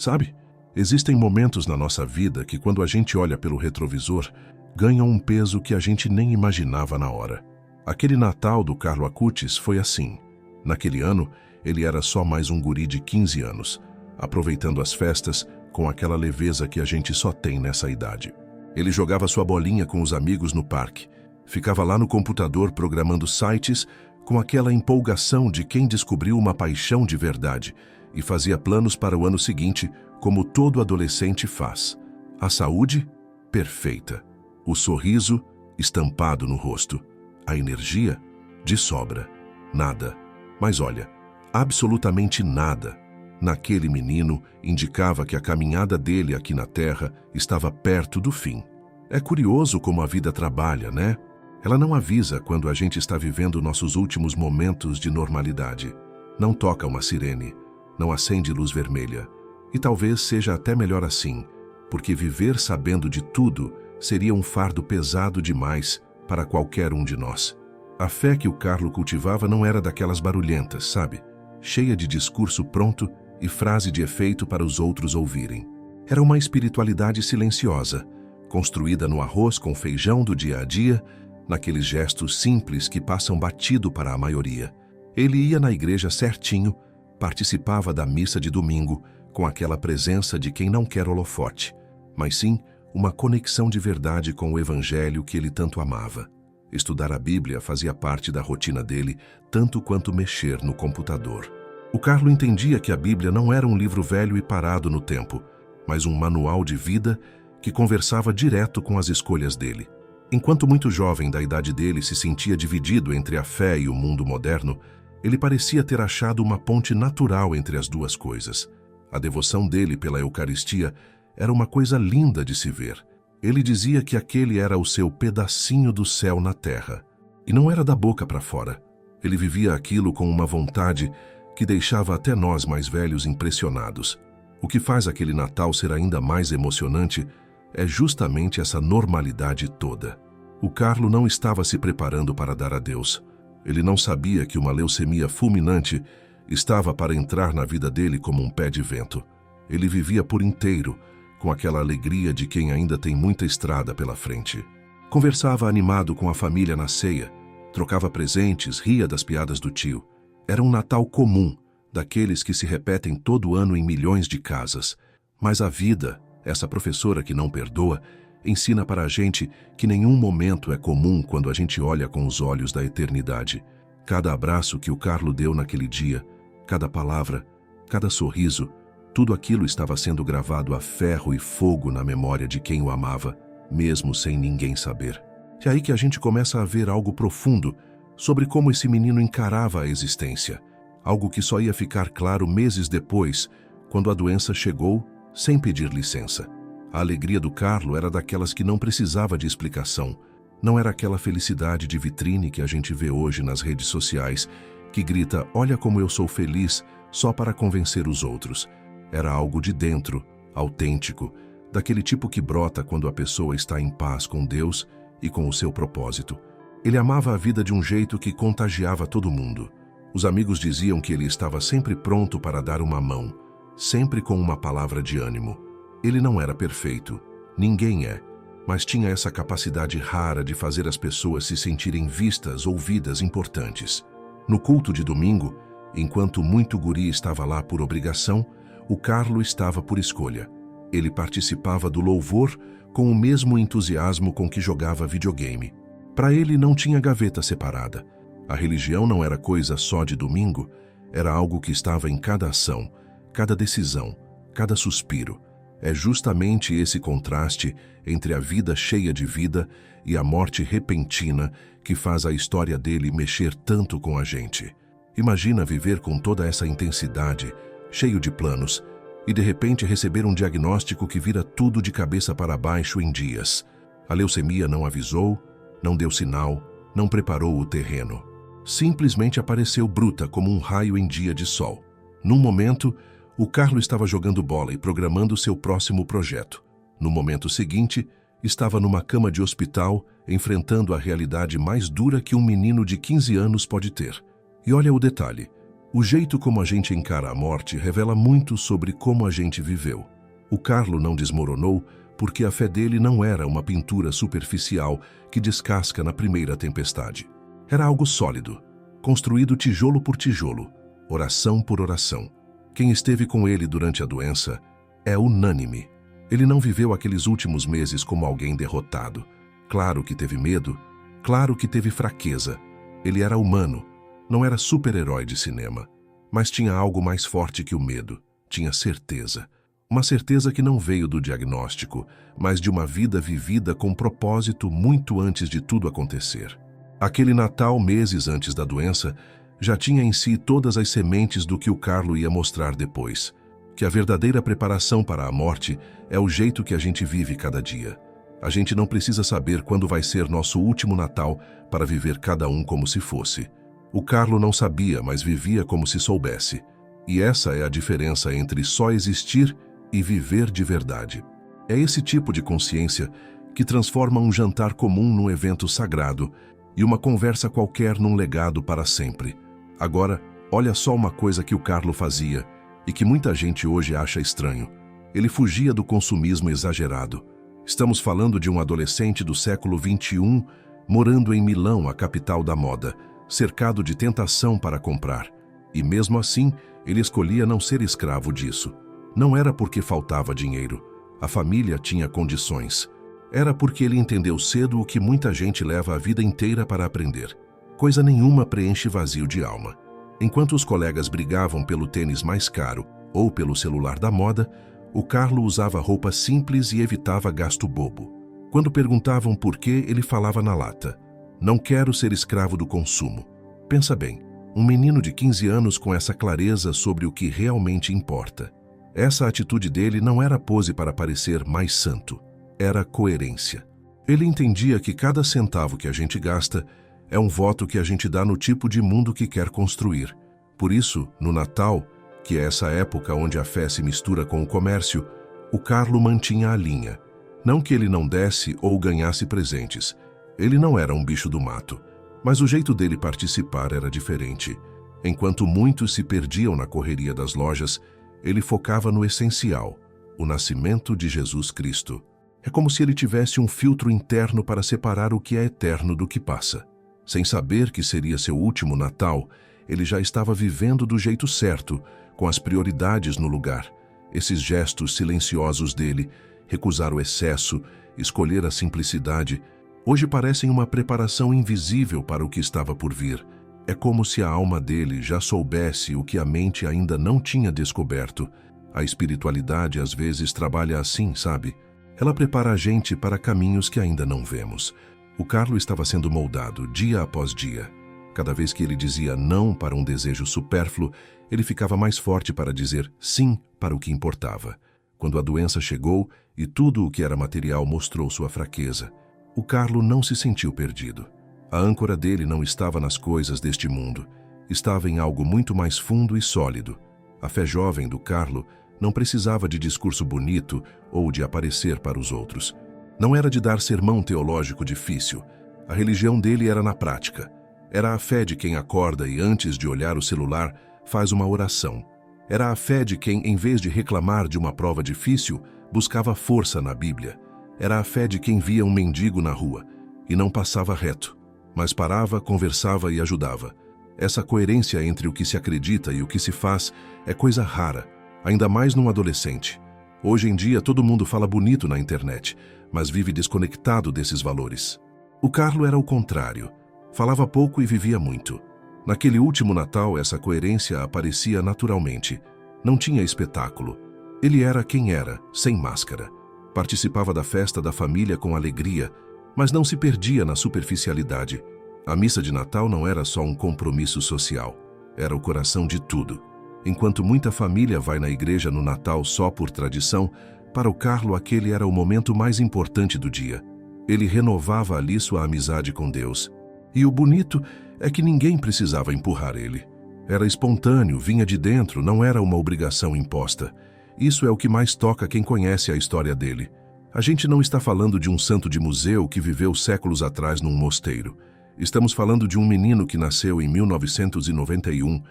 Sabe, existem momentos na nossa vida que, quando a gente olha pelo retrovisor, ganham um peso que a gente nem imaginava na hora. Aquele Natal do Carlo Acutis foi assim. Naquele ano, ele era só mais um guri de 15 anos, aproveitando as festas com aquela leveza que a gente só tem nessa idade. Ele jogava sua bolinha com os amigos no parque, ficava lá no computador programando sites com aquela empolgação de quem descobriu uma paixão de verdade e fazia planos para o ano seguinte, como todo adolescente faz. A saúde, perfeita. O sorriso, estampado no rosto. A energia, de sobra. Nada. Mas olha, absolutamente nada naquele menino indicava que a caminhada dele aqui na Terra estava perto do fim. É curioso como a vida trabalha, né? Ela não avisa quando a gente está vivendo nossos últimos momentos de normalidade. Não toca uma sirene, não acende luz vermelha. E talvez seja até melhor assim, porque viver sabendo de tudo seria um fardo pesado demais para qualquer um de nós. A fé que o Carlo cultivava não era daquelas barulhentas, sabe? Cheia de discurso pronto e frase de efeito para os outros ouvirem. Era uma espiritualidade silenciosa, construída no arroz com feijão do dia a dia, naqueles gestos simples que passam batido para a maioria. Ele ia na igreja certinho, participava da missa de domingo, com aquela presença de quem não quer holofote, mas sim uma conexão de verdade com o evangelho que ele tanto amava. Estudar a Bíblia fazia parte da rotina dele, tanto quanto mexer no computador. O Carlo entendia que a Bíblia não era um livro velho e parado no tempo, mas um manual de vida que conversava direto com as escolhas dele. Enquanto muito jovem da idade dele se sentia dividido entre a fé e o mundo moderno, ele parecia ter achado uma ponte natural entre as duas coisas. A devoção dele pela Eucaristia era uma coisa linda de se ver. Ele dizia que aquele era o seu pedacinho do céu na terra. E não era da boca para fora. Ele vivia aquilo com uma vontade que deixava até nós mais velhos impressionados. O que faz aquele Natal ser ainda mais emocionante é justamente essa normalidade toda. O Carlo não estava se preparando para dar adeus. Ele não sabia que uma leucemia fulminante estava para entrar na vida dele como um pé de vento. Ele vivia por inteiro, com aquela alegria de quem ainda tem muita estrada pela frente. Conversava animado com a família na ceia, trocava presentes, ria das piadas do tio. Era um Natal comum, daqueles que se repetem todo ano em milhões de casas. Mas a vida, essa professora que não perdoa, ensina para a gente que nenhum momento é comum quando a gente olha com os olhos da eternidade. Cada abraço que o Carlo deu naquele dia, cada palavra, cada sorriso, tudo aquilo estava sendo gravado a ferro e fogo na memória de quem o amava, mesmo sem ninguém saber. É aí que a gente começa a ver algo profundo sobre como esse menino encarava a existência, algo que só ia ficar claro meses depois, quando a doença chegou sem pedir licença. A alegria do Carlo era daquelas que não precisava de explicação. Não era aquela felicidade de vitrine que a gente vê hoje nas redes sociais, que grita, olha como eu sou feliz, só para convencer os outros. Era algo de dentro, autêntico, daquele tipo que brota quando a pessoa está em paz com Deus e com o seu propósito. Ele amava a vida de um jeito que contagiava todo mundo. Os amigos diziam que ele estava sempre pronto para dar uma mão, sempre com uma palavra de ânimo. Ele não era perfeito, ninguém é, mas tinha essa capacidade rara de fazer as pessoas se sentirem vistas, ouvidas, importantes. No culto de domingo, enquanto muito guri estava lá por obrigação, o Carlo estava por escolha. Ele participava do louvor com o mesmo entusiasmo com que jogava videogame. Para ele não tinha gaveta separada. A religião não era coisa só de domingo, era algo que estava em cada ação, cada decisão, cada suspiro. É justamente esse contraste entre a vida cheia de vida e a morte repentina que faz a história dele mexer tanto com a gente. Imagina viver com toda essa intensidade, cheio de planos, e de repente receber um diagnóstico que vira tudo de cabeça para baixo em dias. A leucemia não avisou, não deu sinal, não preparou o terreno. Simplesmente apareceu bruta como um raio em dia de sol. Num momento, o Carlo estava jogando bola e programando seu próximo projeto. No momento seguinte, estava numa cama de hospital, enfrentando a realidade mais dura que um menino de 15 anos pode ter. E olha o detalhe, O jeito como a gente encara a morte revela muito sobre como a gente viveu. O Carlo não desmoronou porque a fé dele não era uma pintura superficial que descasca na primeira tempestade. Era algo sólido, construído tijolo por tijolo, oração por oração. Quem esteve com ele durante a doença é unânime. Ele não viveu aqueles últimos meses como alguém derrotado. Claro que teve medo, claro que teve fraqueza. Ele era humano, não era super-herói de cinema, mas tinha algo mais forte que o medo, tinha certeza. Uma certeza que não veio do diagnóstico, mas de uma vida vivida com propósito muito antes de tudo acontecer. Aquele Natal, meses antes da doença, já tinha em si todas as sementes do que o Carlo ia mostrar depois. Que a verdadeira preparação para a morte é o jeito que a gente vive cada dia. A gente não precisa saber quando vai ser nosso último Natal para viver cada um como se fosse. O Carlo não sabia, mas vivia como se soubesse. E essa é a diferença entre só existir e viver de verdade. É esse tipo de consciência que transforma um jantar comum num evento sagrado e uma conversa qualquer num legado para sempre. Agora, olha só uma coisa que o Carlo fazia e que muita gente hoje acha estranho. Ele fugia do consumismo exagerado. Estamos falando de um adolescente do século XXI, morando em Milão, a capital da moda, cercado de tentação para comprar. E mesmo assim, ele escolhia não ser escravo disso. Não era porque faltava dinheiro. A família tinha condições. Era porque ele entendeu cedo o que muita gente leva a vida inteira para aprender. Coisa nenhuma preenche vazio de alma. Enquanto os colegas brigavam pelo tênis mais caro ou pelo celular da moda, o Carlo usava roupa simples e evitava gasto bobo. Quando perguntavam por quê, ele falava na lata: "Não quero ser escravo do consumo." Pensa bem, um menino de 15 anos com essa clareza sobre o que realmente importa. Essa atitude dele não era pose para parecer mais santo, era coerência. Ele entendia que cada centavo que a gente gasta é um voto que a gente dá no tipo de mundo que quer construir. Por isso, no Natal, que é essa época onde a fé se mistura com o comércio, o Carlo mantinha a linha. Não que ele não desse ou ganhasse presentes. Ele não era um bicho do mato, mas o jeito dele participar era diferente. Enquanto muitos se perdiam na correria das lojas, ele focava no essencial, o nascimento de Jesus Cristo. É como se ele tivesse um filtro interno para separar o que é eterno do que passa. Sem saber que seria seu último Natal, ele já estava vivendo do jeito certo, com as prioridades no lugar. Esses gestos silenciosos dele, recusar o excesso, escolher a simplicidade, hoje parecem uma preparação invisível para o que estava por vir. É como se a alma dele já soubesse o que a mente ainda não tinha descoberto. A espiritualidade às vezes trabalha assim, sabe? Ela prepara a gente para caminhos que ainda não vemos. O Carlo estava sendo moldado dia após dia. Cada vez que ele dizia não para um desejo supérfluo, ele ficava mais forte para dizer sim para o que importava. Quando a doença chegou e tudo o que era material mostrou sua fraqueza, o Carlo não se sentiu perdido. A âncora dele não estava nas coisas deste mundo, estava em algo muito mais fundo e sólido. A fé jovem do Carlo não precisava de discurso bonito ou de aparecer para os outros. Não era de dar sermão teológico difícil. A religião dele era na prática. Era a fé de quem acorda e, antes de olhar o celular, faz uma oração. Era a fé de quem, em vez de reclamar de uma prova difícil, buscava força na Bíblia. Era a fé de quem via um mendigo na rua e não passava reto, mas parava, conversava e ajudava. Essa coerência entre o que se acredita e o que se faz é coisa rara, ainda mais num adolescente. Hoje em dia todo mundo fala bonito na internet, mas vive desconectado desses valores. O Carlo era o contrário. Falava pouco e vivia muito. Naquele último Natal, essa coerência aparecia naturalmente. Não tinha espetáculo. Ele era quem era, sem máscara. Participava da festa da família com alegria, mas não se perdia na superficialidade. A missa de Natal não era só um compromisso social. Era o coração de tudo. Enquanto muita família vai na igreja no Natal só por tradição, para o Carlo aquele era o momento mais importante do dia. Ele renovava ali sua amizade com Deus. E o bonito é que ninguém precisava empurrar ele. Era espontâneo, vinha de dentro, não era uma obrigação imposta. Isso é o que mais toca quem conhece a história dele. A gente não está falando de um santo de museu que viveu séculos atrás num mosteiro. Estamos falando de um menino que nasceu em 1991,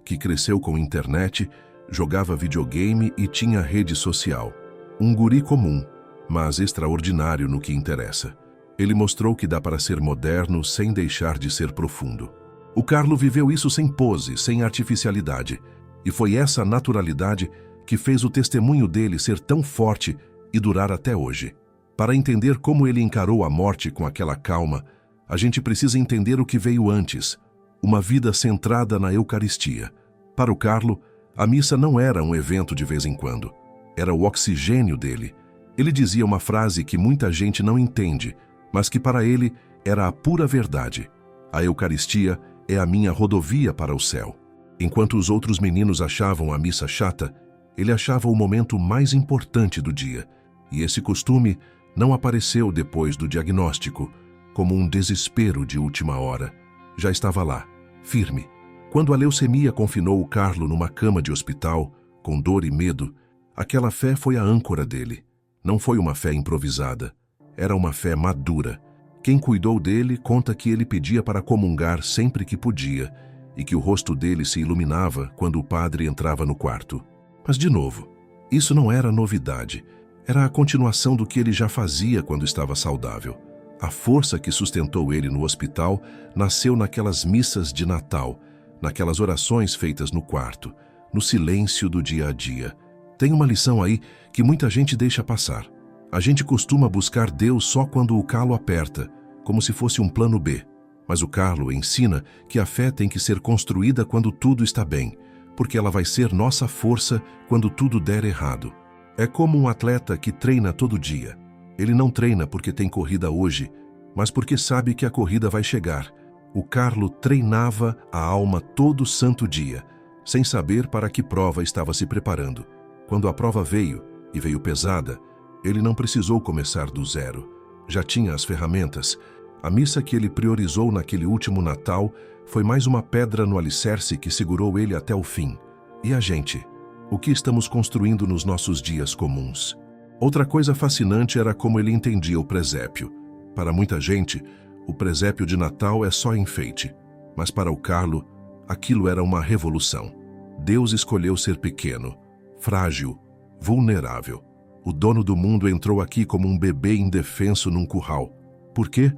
que cresceu com internet, jogava videogame e tinha rede social. Um guri comum, mas extraordinário no que interessa. Ele mostrou que dá para ser moderno sem deixar de ser profundo. O Carlo viveu isso sem pose, sem artificialidade. E foi essa naturalidade que fez o testemunho dele ser tão forte e durar até hoje. Para entender como ele encarou a morte com aquela calma, a gente precisa entender o que veio antes, uma vida centrada na Eucaristia. Para o Carlo, a missa não era um evento de vez em quando, era o oxigênio dele. Ele dizia uma frase que muita gente não entende, mas que para ele era a pura verdade. A Eucaristia é a minha rodovia para o céu. Enquanto os outros meninos achavam a missa chata, ele achava o momento mais importante do dia. E esse costume não apareceu depois do diagnóstico, como um desespero de última hora. Já estava lá, firme. Quando a leucemia confinou o Carlo numa cama de hospital, com dor e medo, aquela fé foi a âncora dele. Não foi uma fé improvisada, era uma fé madura. Quem cuidou dele conta que ele pedia para comungar sempre que podia e que o rosto dele se iluminava quando o padre entrava no quarto. Mas, de novo, isso não era novidade. Era a continuação do que ele já fazia quando estava saudável. A força que sustentou ele no hospital nasceu naquelas missas de Natal, naquelas orações feitas no quarto, no silêncio do dia a dia. Tem uma lição aí que muita gente deixa passar. A gente costuma buscar Deus só quando o calo aperta, como se fosse um plano B. Mas o Carlo ensina que a fé tem que ser construída quando tudo está bem, porque ela vai ser nossa força quando tudo der errado. É como um atleta que treina todo dia. Ele não treina porque tem corrida hoje, mas porque sabe que a corrida vai chegar. O Carlo treinava a alma todo santo dia, sem saber para que prova estava se preparando. Quando a prova veio, e veio pesada, ele não precisou começar do zero. Já tinha as ferramentas. A missa que ele priorizou naquele último Natal foi mais uma pedra no alicerce que segurou ele até o fim. E a gente? O que estamos construindo nos nossos dias comuns? Outra coisa fascinante era como ele entendia o presépio. Para muita gente, o presépio de Natal é só enfeite. Mas para o Carlo, aquilo era uma revolução. Deus escolheu ser pequeno, frágil, vulnerável. O dono do mundo entrou aqui como um bebê indefenso num curral. Por quê?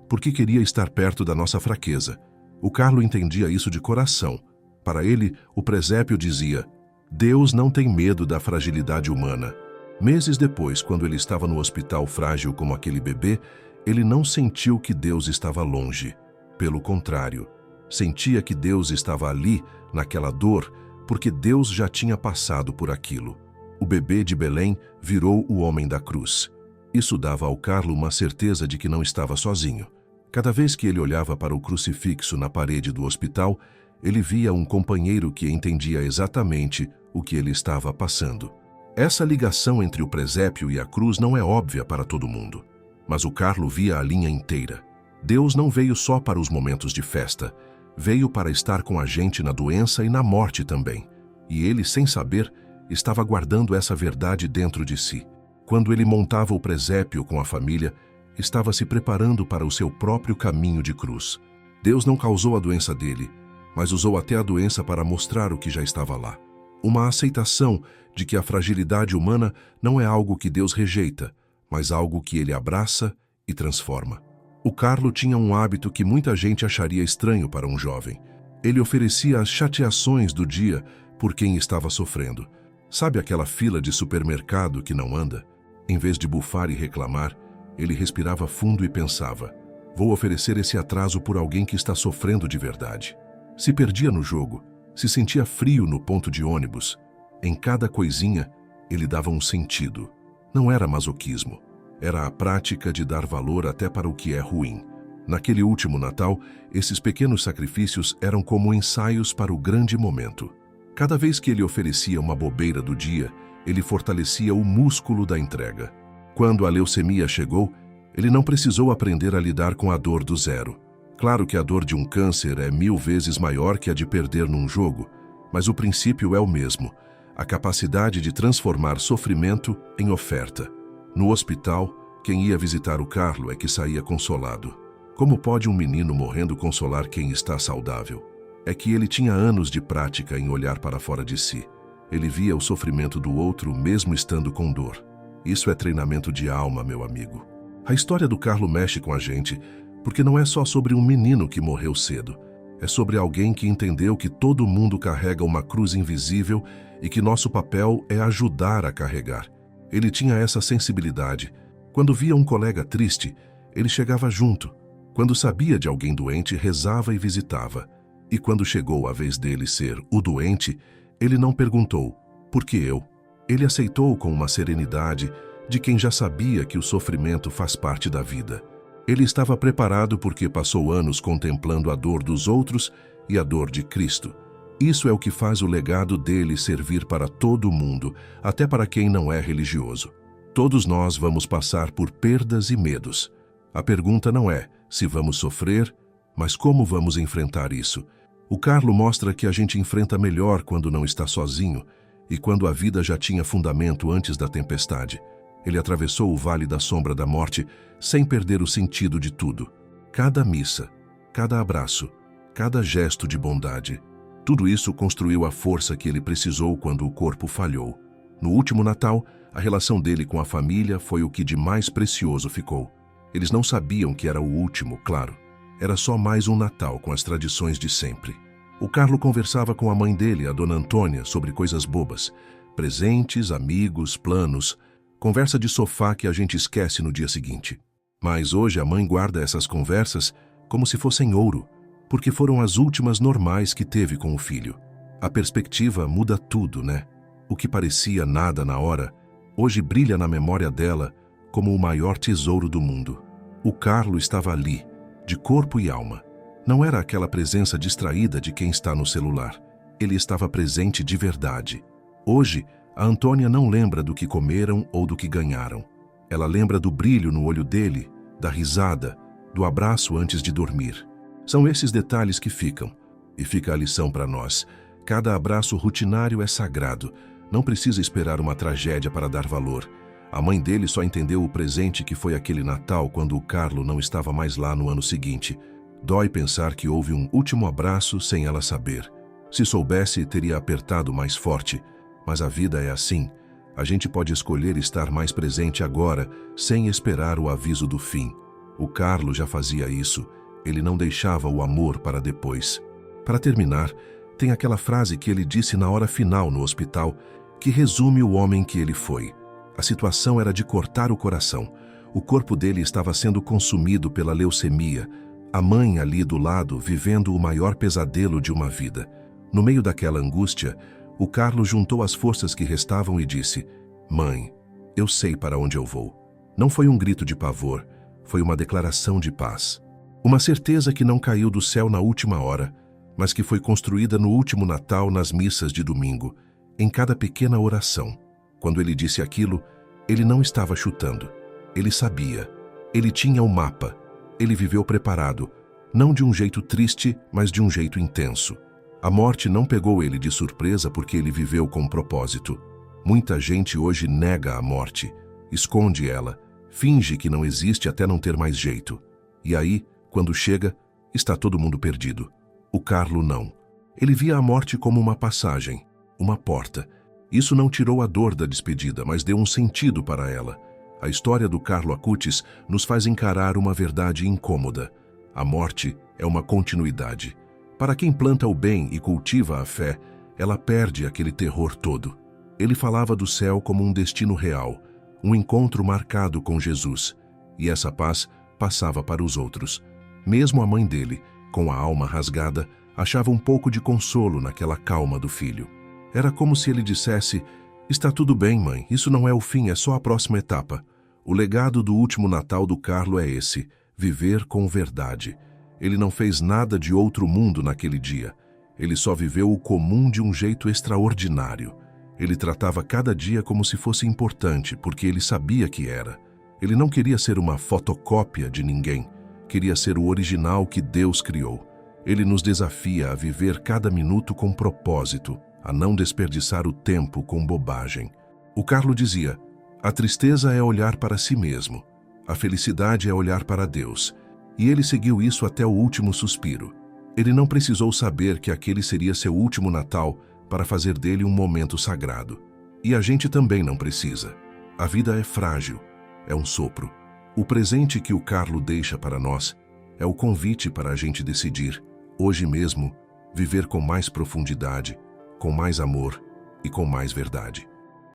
Porque queria estar perto da nossa fraqueza. O Carlo entendia isso de coração. Para ele, o presépio dizia: Deus não tem medo da fragilidade humana. Meses depois, quando ele estava no hospital frágil como aquele bebê, ele não sentiu que Deus estava longe. Pelo contrário, sentia que Deus estava ali, naquela dor, porque Deus já tinha passado por aquilo. O bebê de Belém virou o homem da cruz. Isso dava ao Carlo uma certeza de que não estava sozinho. Cada vez que ele olhava para o crucifixo na parede do hospital, ele via um companheiro que entendia exatamente o que ele estava passando. Essa ligação entre o presépio e a cruz não é óbvia para todo mundo, mas o Carlo via a linha inteira. Deus não veio só para os momentos de festa, veio para estar com a gente na doença e na morte também. E ele, sem saber, estava guardando essa verdade dentro de si. Quando ele montava o presépio com a família, estava se preparando para o seu próprio caminho de cruz. Deus não causou a doença dele, mas usou até a doença para mostrar o que já estava lá. Uma aceitação de que a fragilidade humana não é algo que Deus rejeita, mas algo que ele abraça e transforma. O Carlo tinha um hábito que muita gente acharia estranho para um jovem. Ele oferecia as chateações do dia por quem estava sofrendo. Sabe aquela fila de supermercado que não anda? Em vez de bufar e reclamar, ele respirava fundo e pensava: vou oferecer esse atraso por alguém que está sofrendo de verdade. Se perdia no jogo, se sentia frio no ponto de ônibus. Em cada coisinha, ele dava um sentido. Não era masoquismo. Era a prática de dar valor até para o que é ruim. Naquele último Natal, esses pequenos sacrifícios eram como ensaios para o grande momento. Cada vez que ele oferecia uma bobeira do dia, ele fortalecia o músculo da entrega. Quando a leucemia chegou, ele não precisou aprender a lidar com a dor do zero. Claro que a dor de um câncer é 1000 vezes maior que a de perder num jogo, mas o princípio é o mesmo, a capacidade de transformar sofrimento em oferta. No hospital, quem ia visitar o Carlo é que saía consolado. Como pode um menino morrendo consolar quem está saudável? é que ele tinha anos de prática em olhar para fora de si. Ele via o sofrimento do outro mesmo estando com dor. Isso é treinamento de alma, meu amigo. A história do Carlo mexe com a gente porque não é só sobre um menino que morreu cedo. É sobre alguém que entendeu que todo mundo carrega uma cruz invisível e que nosso papel é ajudar a carregar. Ele tinha essa sensibilidade. Quando via um colega triste, ele chegava junto. Quando sabia de alguém doente, rezava e visitava. E quando chegou a vez dele ser o doente, ele não perguntou, por que eu? Ele aceitou com uma serenidade de quem já sabia que o sofrimento faz parte da vida. Ele estava preparado porque passou anos contemplando a dor dos outros e a dor de Cristo. Isso é o que faz o legado dele servir para todo mundo, até para quem não é religioso. Todos nós vamos passar por perdas e medos. A pergunta não é se vamos sofrer, mas como vamos enfrentar isso. O Carlo mostra que a gente enfrenta melhor quando não está sozinho e quando a vida já tinha fundamento antes da tempestade. Ele atravessou o vale da sombra da morte sem perder o sentido de tudo. Cada missa, cada abraço, cada gesto de bondade. Tudo isso construiu a força que ele precisou quando o corpo falhou. No último Natal, a relação dele com a família foi o que de mais precioso ficou. Eles não sabiam que era o último, claro. Era só mais um Natal com as tradições de sempre. O Carlo conversava com a mãe dele, a Dona Antônia, sobre coisas bobas. Presentes, amigos, planos. Conversa de sofá que a gente esquece no dia seguinte. Mas hoje a mãe guarda essas conversas como se fossem ouro, porque foram as últimas normais que teve com o filho. A perspectiva muda tudo, né? O que parecia nada na hora, hoje brilha na memória dela como o maior tesouro do mundo. O Carlo estava ali, de corpo e alma. Não era aquela presença distraída de quem está no celular. Ele estava presente de verdade. Hoje, a Antônia não lembra do que comeram ou do que ganharam. Ela lembra do brilho no olho dele, da risada, do abraço antes de dormir. São esses detalhes que ficam. E fica a lição para nós. Cada abraço rutinário é sagrado. Não precisa esperar uma tragédia para dar valor. A mãe dele só entendeu o presente que foi aquele Natal quando o Carlo não estava mais lá no ano seguinte. Dói pensar que houve um último abraço sem ela saber. Se soubesse, teria apertado mais forte. Mas a vida é assim. A gente pode escolher estar mais presente agora, sem esperar o aviso do fim. O Carlo já fazia isso. Ele não deixava o amor para depois. Para terminar, tem aquela frase que ele disse na hora final no hospital, que resume o homem que ele foi. A situação era de cortar o coração. O corpo dele estava sendo consumido pela leucemia. A mãe ali do lado, vivendo o maior pesadelo de uma vida. No meio daquela angústia, o Carlo juntou as forças que restavam e disse, mãe, eu sei para onde eu vou. Não foi um grito de pavor, foi uma declaração de paz. Uma certeza que não caiu do céu na última hora, mas que foi construída no último Natal nas missas de domingo, em cada pequena oração. Quando ele disse aquilo, ele não estava chutando. Ele sabia. Ele tinha o mapa. Ele viveu preparado, não de um jeito triste, mas de um jeito intenso. A morte não pegou ele de surpresa porque ele viveu com propósito. Muita gente hoje nega a morte, esconde ela, finge que não existe até não ter mais jeito. E aí, quando chega, está todo mundo perdido. O Carlo não. Ele via a morte como uma passagem, uma porta. Isso não tirou a dor da despedida, mas deu um sentido para ela. A história do Carlo Acutis nos faz encarar uma verdade incômoda. A morte é uma continuidade. Para quem planta o bem e cultiva a fé, ela perde aquele terror todo. Ele falava do céu como um destino real, um encontro marcado com Jesus. E essa paz passava para os outros. Mesmo a mãe dele, com a alma rasgada, achava um pouco de consolo naquela calma do filho. Era como se ele dissesse, está tudo bem, mãe, isso não é o fim, é só a próxima etapa. O legado do último Natal do Carlo é esse, viver com verdade. Ele não fez nada de outro mundo naquele dia. Ele só viveu o comum de um jeito extraordinário. Ele tratava cada dia como se fosse importante, porque ele sabia que era. Ele não queria ser uma fotocópia de ninguém. Queria ser o original que Deus criou. Ele nos desafia a viver cada minuto com propósito, a não desperdiçar o tempo com bobagem. O Carlo dizia, a tristeza é olhar para si mesmo. A felicidade é olhar para Deus. E ele seguiu isso até o último suspiro. Ele não precisou saber que aquele seria seu último Natal para fazer dele um momento sagrado. E a gente também não precisa. A vida é frágil, é um sopro. O presente que o Carlo deixa para nós é o convite para a gente decidir, hoje mesmo, viver com mais profundidade, com mais amor e com mais verdade.